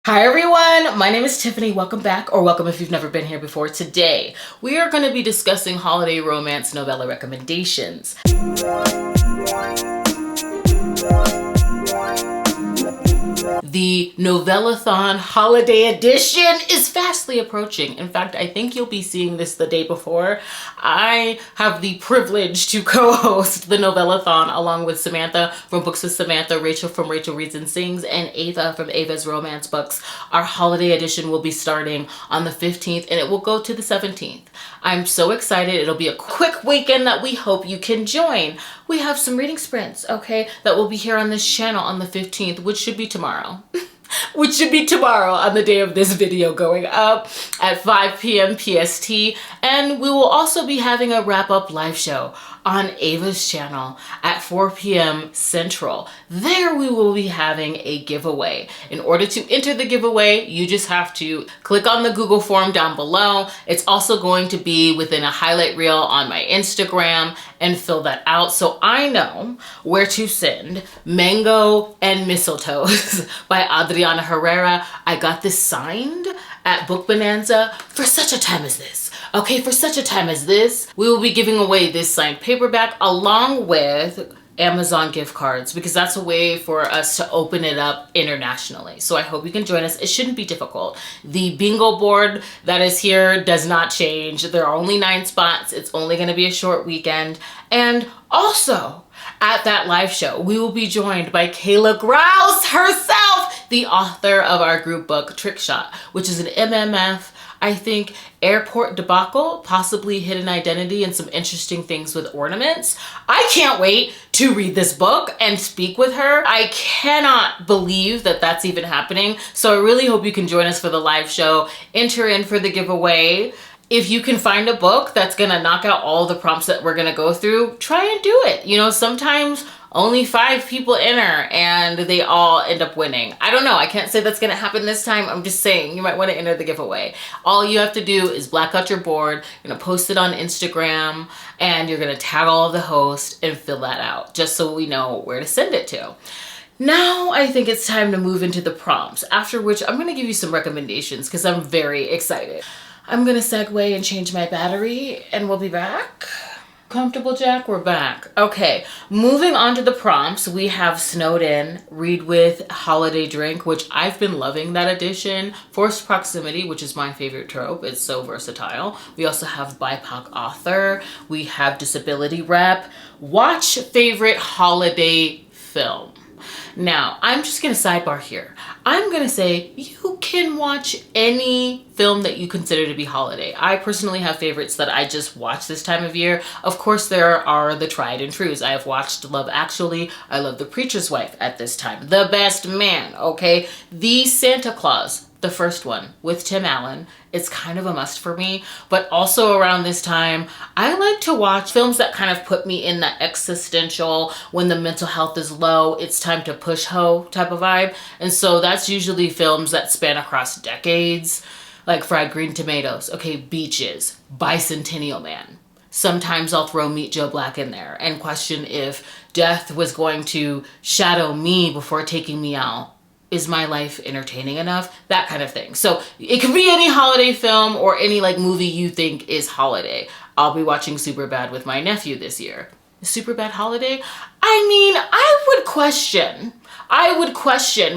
Hi everyone, my name is Tiffany. Welcome back, or welcome if you've never been here before. Today, we are going to be discussing holiday romance novella recommendations. The Novellathon Holiday Edition is fastly approaching. In fact, I think you'll be seeing this the day before. I have the privilege to co-host the Novellathon along with Samantha from Books with Samantha, Rachel from Rachel Reads and Sings, and Ava from Ava's Romance Books. Our holiday edition will be starting on the 15th and it will go to the 17th. I'm so excited. It'll be a quick weekend that we hope you can join. We have some reading sprints, okay, that will be here on this channel on the 15th, which should be tomorrow. Which should be tomorrow on the day of this video going up at 5 p.m. PST. And we will also be having a wrap-up live show on Ava's channel at 4 p.m. Central. There we will be having a giveaway. In order to enter the giveaway, you just have to click on the Google form down below. It's also going to be within a highlight reel on my Instagram, and fill that out so I know where to send Mango and Mistletoe by Adriana Herrera. I got this signed at Book Bonanza for such a time as this. Okay, for such a time as this, we will be giving away this signed paperback along with Amazon gift cards, because that's a way for us to open it up internationally. So I hope you can join us. It shouldn't be difficult. The bingo board that is here does not change. There are only 9 spots. It's only going to be a short weekend. And also at that live show, we will be joined by Kayla Grouse herself, the author of our group book Trick Shot, which is an MMF, I think, airport debacle, possibly hidden identity, and some interesting things with ornaments. I can't wait to read this book and speak with her. I cannot believe that that's even happening. So I really hope you can join us for the live show. Enter in for the giveaway. If you can find a book that's gonna knock out all the prompts that we're gonna go through, try and do it. You know, sometimes only 5 people enter and they all end up winning. I don't know, I can't say that's gonna happen this time. I'm just saying you might wanna enter the giveaway. All you have to do is black out your board, you're gonna post it on Instagram, and you're gonna tag all of the hosts and fill that out, just so we know where to send it to. Now I think it's time to move into the prompts, after which I'm gonna give you some recommendations because I'm very excited. I'm gonna segue and change my battery and we'll be back. Comfortable, Jack? We're back. Okay, moving on to the prompts, we have Snowed In, Read With, Holiday Drink, which I've been loving that edition. Forced Proximity, which is my favorite trope. It's so versatile. We also have BIPOC Author. We have Disability Rep. Watch Favorite Holiday Film. Now, I'm just gonna sidebar here. I'm gonna say you can watch any film that you consider to be holiday. I personally have favorites that I just watch this time of year. Of course, there are the tried and trues. I have watched Love Actually. I love The Preacher's Wife at this time. The Best Man, okay? The Santa Claus, the first one with Tim Allen. It's kind of a must for me, but also around this time, I like to watch films that kind of put me in that existential, when the mental health is low, it's time to push ho type of vibe. And so that's usually films that span across decades, like Fried Green Tomatoes, okay, Beaches, Bicentennial Man. Sometimes I'll throw Meet Joe Black in there and question if death was going to shadow me before taking me out. Is my life entertaining enough? That kind of thing. So it could be any holiday film or any like movie you think is holiday. I'll be watching Superbad with my nephew this year. Superbad holiday? I mean, I would question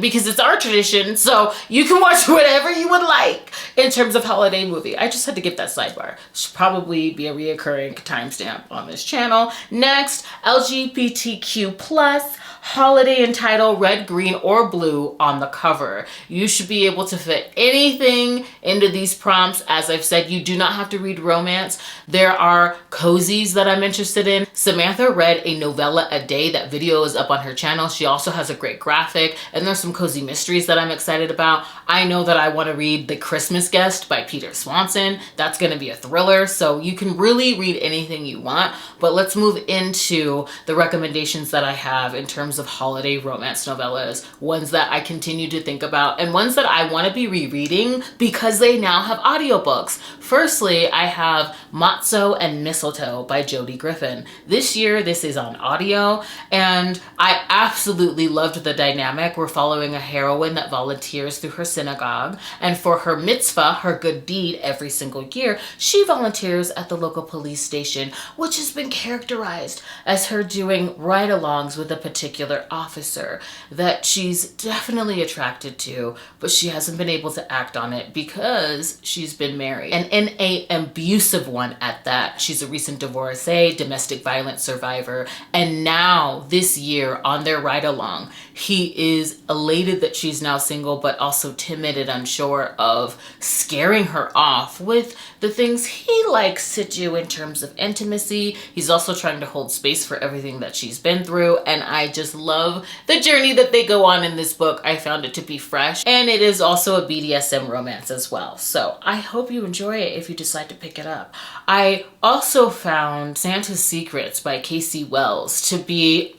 because it's our tradition, so you can watch whatever you would like in terms of holiday movie. I just had to give that sidebar. Should probably be a reoccurring timestamp on this channel. Next, LGBTQ plus holiday and title, red, green, or blue on the cover. You should be able to fit anything into these prompts. As I've said, you do not have to read romance. There are cozies that I'm interested in. Samantha read a novella a day. That video is up on her channel. She also has a great graphic, and there's some cozy mysteries that I'm excited about. I know that I want to read The Christmas Guest by Peter Swanson. That's going to be a thriller, so you can really read anything you want. But let's move into the recommendations that I have in terms of holiday romance novellas, ones that I continue to think about and ones that I want to be rereading because they now have audiobooks. Firstly, I have Matzoh and Mistletoe by Jodie Griffin. This year, this is on audio, and I absolutely loved the the dynamic. We're following a heroine that volunteers through her synagogue, and for her mitzvah, her good deed, every single year, she volunteers at the local police station, which has been characterized as her doing ride-alongs with a particular officer that she's definitely attracted to, but she hasn't been able to act on it because she's been married, and in an abusive one at that. She's a recent divorcee, domestic violence survivor, and now this year on their ride along, he is elated that she's now single, but also timid and unsure of scaring her off with the things he likes to do in terms of intimacy. He's also trying to hold space for everything that she's been through, and I just love the journey that they go on in this book. I found it to be fresh, and it is also a BDSM romance as well. So I hope you enjoy it if you decide to pick it up. I also found Santa's Secrets by Casey Wells to be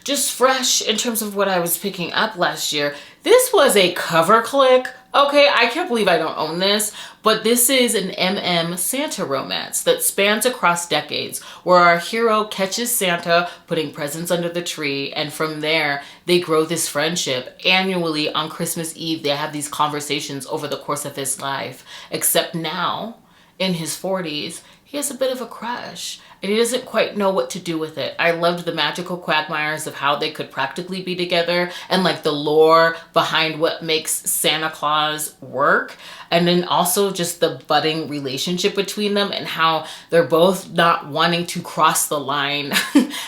just fresh in terms of what I was picking up last year. This was a cover click. Okay, I can't believe I don't own this, but this is an Santa romance that spans across decades, where our hero catches Santa putting presents under the tree, and from there, they grow this friendship. Annually on Christmas Eve, they have these conversations over the course of his life, except now, in his 40s, he has a bit of a crush, and he doesn't quite know what to do with it. I loved the magical quagmires of how they could practically be together, and like the lore behind what makes Santa Claus work. And then also just the budding relationship between them and how they're both not wanting to cross the line.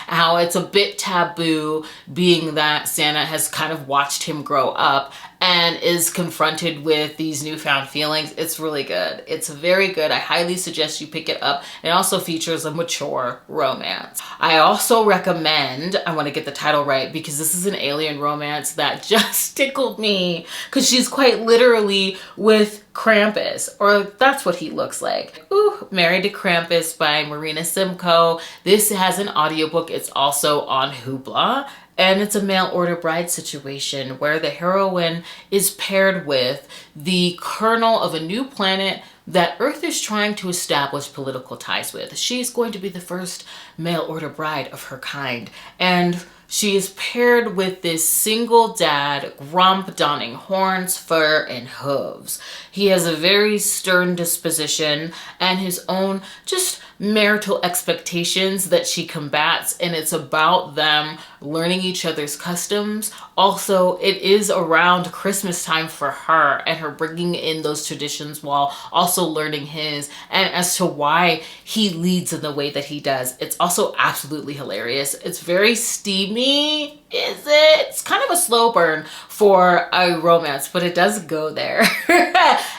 How it's a bit taboo, being that Santa has kind of watched him grow up and is confronted with these newfound feelings. It's really good. It's very good. I highly suggest you pick it up. It also features a mature romance. I also recommend, I want to get the title right because this is an alien romance that just tickled me, because she's quite literally with Krampus, or that's what he looks like. Ooh, Married to Krampus by Marina Simcoe. This has an audiobook. It's also on Hoopla. And it's a mail order bride situation where the heroine is paired with the colonel of a new planet that Earth is trying to establish political ties with. She's going to be the first mail order bride of her kind. And she is paired with this single dad, Grump, donning horns, fur, and hooves. He has a very stern disposition and his own just marital expectations that she combats, and it's about them learning each other's customs. Also, it is around Christmas time for her and her bringing in those traditions while also learning his, and as to why he leads in the way that he does. It's also absolutely hilarious. It's very steamy. Is it? It's kind of a slow burn for a romance, but it does go there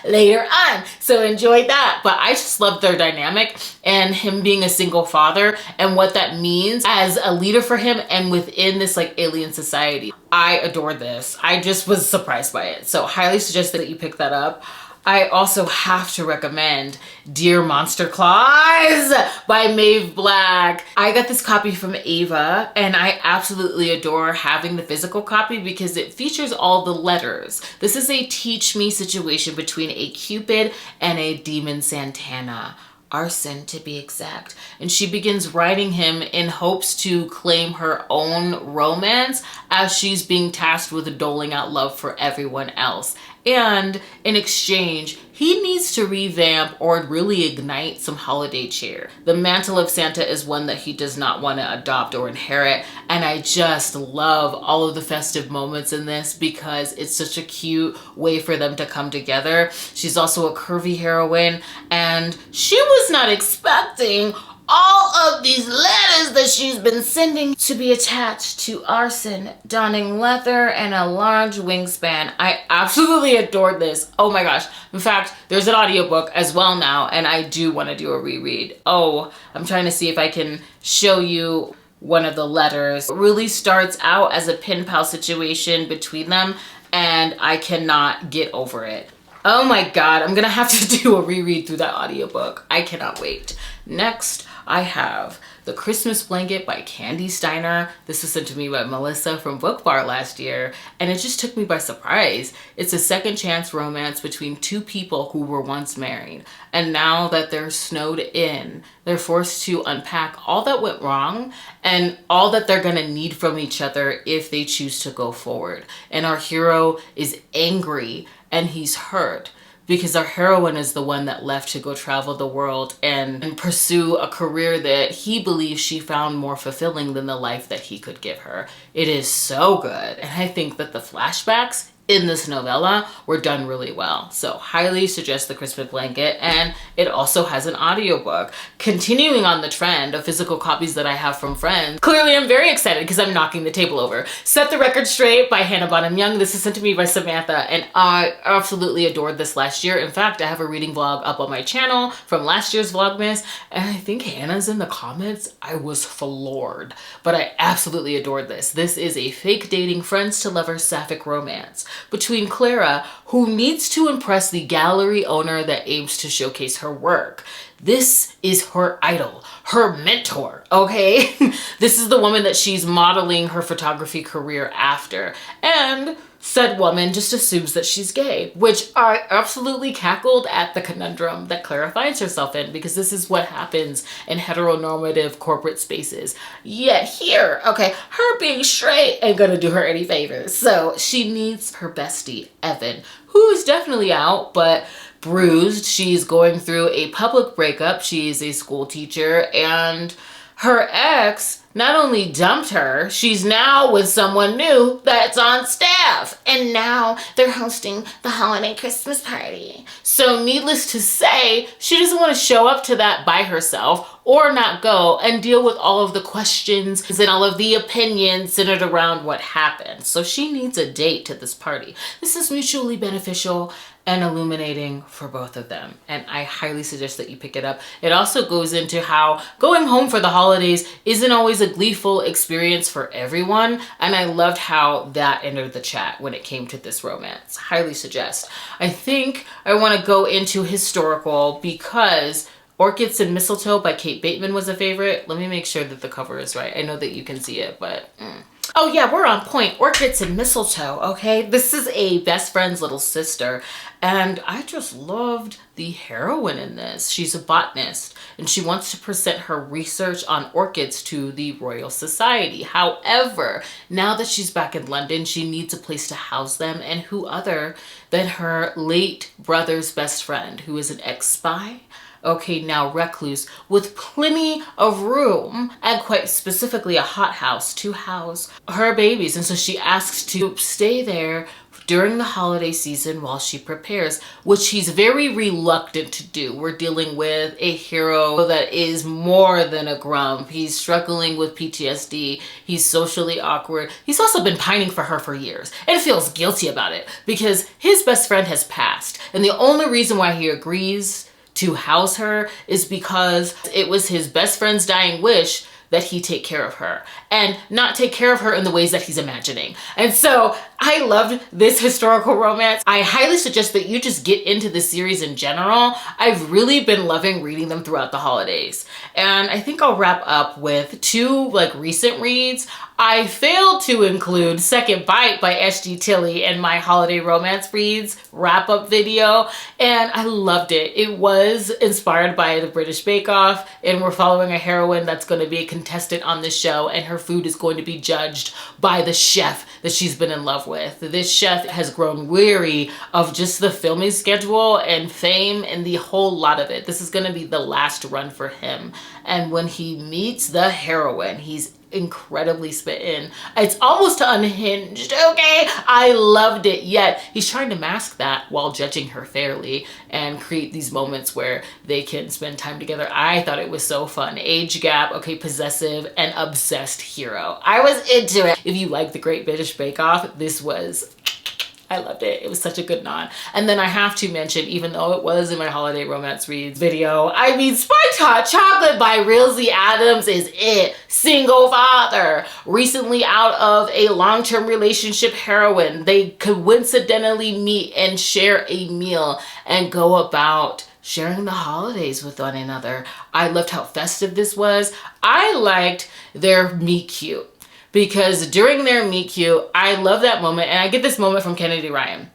later on. So enjoy that. But I just love their dynamic and him being a single father and what that means as a leader for him and within this like alien society. I adore this. I just was surprised by it. So highly suggest that you pick that up. I also have to recommend Dear Monster Claus by Mauve Black. I got this copy from Ava, and I absolutely adore having the physical copy because it features all the letters. This is a teach me situation between a Cupid and a demon Santana. Arson to be exact. And she begins writing him in hopes to claim her own romance as she's being tasked with doling out love for everyone else. And in exchange, he needs to revamp or really ignite some holiday cheer. The mantle of Santa is one that he does not want to adopt or inherit. And I just love all of the festive moments in this because it's such a cute way for them to come together. She's also a curvy heroine, and she was not expecting all of these letters that she's been sending to be attached to Arson, donning leather and a large wingspan. I absolutely adored this. Oh my gosh. In fact, there's an audiobook as well now, and I do want to do a reread. Oh, I'm trying to see if I can show you one of the letters. It really starts out as a pen pal situation between them, and I cannot get over it. Oh my God, I'm gonna have to do a reread through that audiobook. I cannot wait. Next, I have The Christmas Blanket by Kandi Steiner. This was sent to me by Melissa from Book Bar last year, and it just took me by surprise. It's a second chance romance between two people who were once married, and now that they're snowed in, they're forced to unpack all that went wrong and all that they're gonna need from each other if they choose to go forward. And our hero is angry and he's hurt because our heroine is the one that left to go travel the world and pursue a career that he believes she found more fulfilling than the life that he could give her. It is so good. And I think that the flashbacks in this novella were done really well. So highly suggest The Christmas Blanket, and it also has an audiobook. Continuing on the trend of physical copies that I have from friends, clearly I'm very excited because I'm knocking the table over. Set the Record Straight by Bonam-Young. This is sent to me by Samantha, and I absolutely adored this last year. In fact, I have a reading vlog up on my channel from last year's Vlogmas, and I think Hannah's in the comments. I was floored, but I absolutely adored this. This is a fake dating, friends to lovers sapphic romance between Clara, who needs to impress the gallery owner that aims to showcase her work. This is her idol, her mentor, okay? This is the woman that she's modeling her photography career after. And said woman just assumes that she's gay, which I absolutely cackled at the conundrum that Clara finds herself in, because this is what happens in heteronormative corporate spaces. Yet here, okay, her being straight ain't gonna do her any favors. So she needs her bestie, Evan, who is definitely out, but bruised. She's going through a public breakup. She's a school teacher, and her ex not only dumped her, she's now with someone new that's on staff. And now they're hosting the holiday Christmas party. So needless to say, she doesn't want to show up to that by herself or not go and deal with all of the questions and all of the opinions centered around what happened. So she needs a date to this party. This is mutually beneficial and illuminating for both of them, and I highly suggest that you pick it up. It also goes into how going home for the holidays isn't always a gleeful experience for everyone, and I loved how that entered the chat when it came to this romance. Highly suggest. I think I want to go into historical because Orchids and Mistletoe by Kate Bateman was a favorite. Let me make sure that the cover is right. I know that you can see it, but oh yeah, we're on point. Orchids and Mistletoe, okay? This is a best friend's little sister, and I just loved the heroine in this. She's a botanist, and she wants to present her research on orchids to the Royal Society. However, now that she's back in London, she needs a place to house them, and who other than her late brother's best friend, who is an ex-spy, okay, now recluse, with plenty of room and quite specifically a hothouse to house her babies. And so she asks to stay there during the holiday season while she prepares, which he's very reluctant to do. We're dealing with a hero that is more than a grump. He's struggling with PTSD. He's socially awkward. He's also been pining for her for years and feels guilty about it because his best friend has passed. And the only reason why he agrees to house her is because it was his best friend's dying wish that he take care of her and not take care of her in the ways that he's imagining. And so I loved this historical romance. I highly suggest that you just get into this series in general. I've really been loving reading them throughout the holidays. And I think I'll wrap up with two recent reads. I failed to include Second Bite by S.G. Tilley in my holiday romance reads wrap up video, and I loved it. It was inspired by the British Bake Off, and we're following a heroine that's going to be a contestant on this show, and her food is going to be judged by the chef that she's been in love with. This chef has grown weary of just the filming schedule and fame and the whole lot of it. This is going to be the last run for him, and when he meets the heroine, he's incredibly spit-in. It's almost unhinged, okay? I loved it, yet he's trying to mask that while judging her fairly and create these moments where they can spend time together. I thought it was so fun. Age gap, okay, possessive and obsessed hero. I was into it. If you like the Great British Bake Off, this was, I loved it. It was such a good nod. And then I have to mention, even though it was in my holiday romance reads video, I mean, Spiked Hot Chocolate by Rilzy Adams is it. Single father, recently out of a long-term relationship heroine. They coincidentally meet and share a meal and go about sharing the holidays with one another. I loved how festive this was. I liked their meet cute, because during their meet cute, I love that moment, and I get this moment from Kennedy Ryan,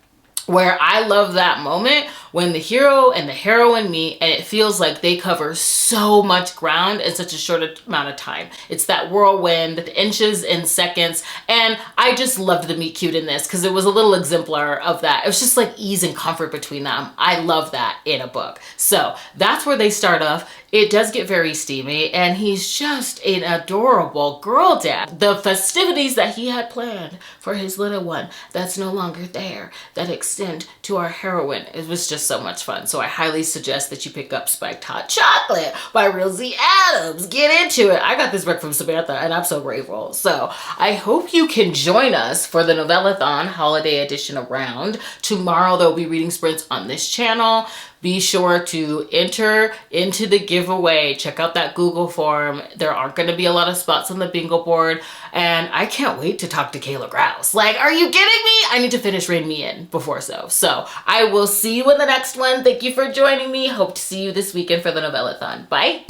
where I love that moment when the hero and the heroine meet and it feels like they cover so much ground in such a short amount of time. It's that whirlwind, the inches and seconds. And I just loved the meet cute in this because it was a little exemplar of that. It was just like ease and comfort between them. I love that in a book. So that's where they start off. It does get very steamy, and he's just an adorable girl dad. The festivities that he had planned for his little one that's no longer there, that extend to our heroine, it was just so much fun. So I highly suggest that you pick up Spiked Hot Chocolate by Rilzy Adams. Get into it. I got this book from Samantha, and I'm so grateful. So I hope you can join us for the Novellathon Holiday Edition around. Tomorrow there'll be reading sprints on this channel. Be sure to enter into the giveaway. Check out that Google form. There aren't going to be a lot of spots on the bingo board. And I can't wait to talk to Kayla Grouse. Like, are you kidding me? I need to finish Rein Me In before so. So I will see you in the next one. Thank you for joining me. Hope to see you this weekend for the Novellathon. Bye.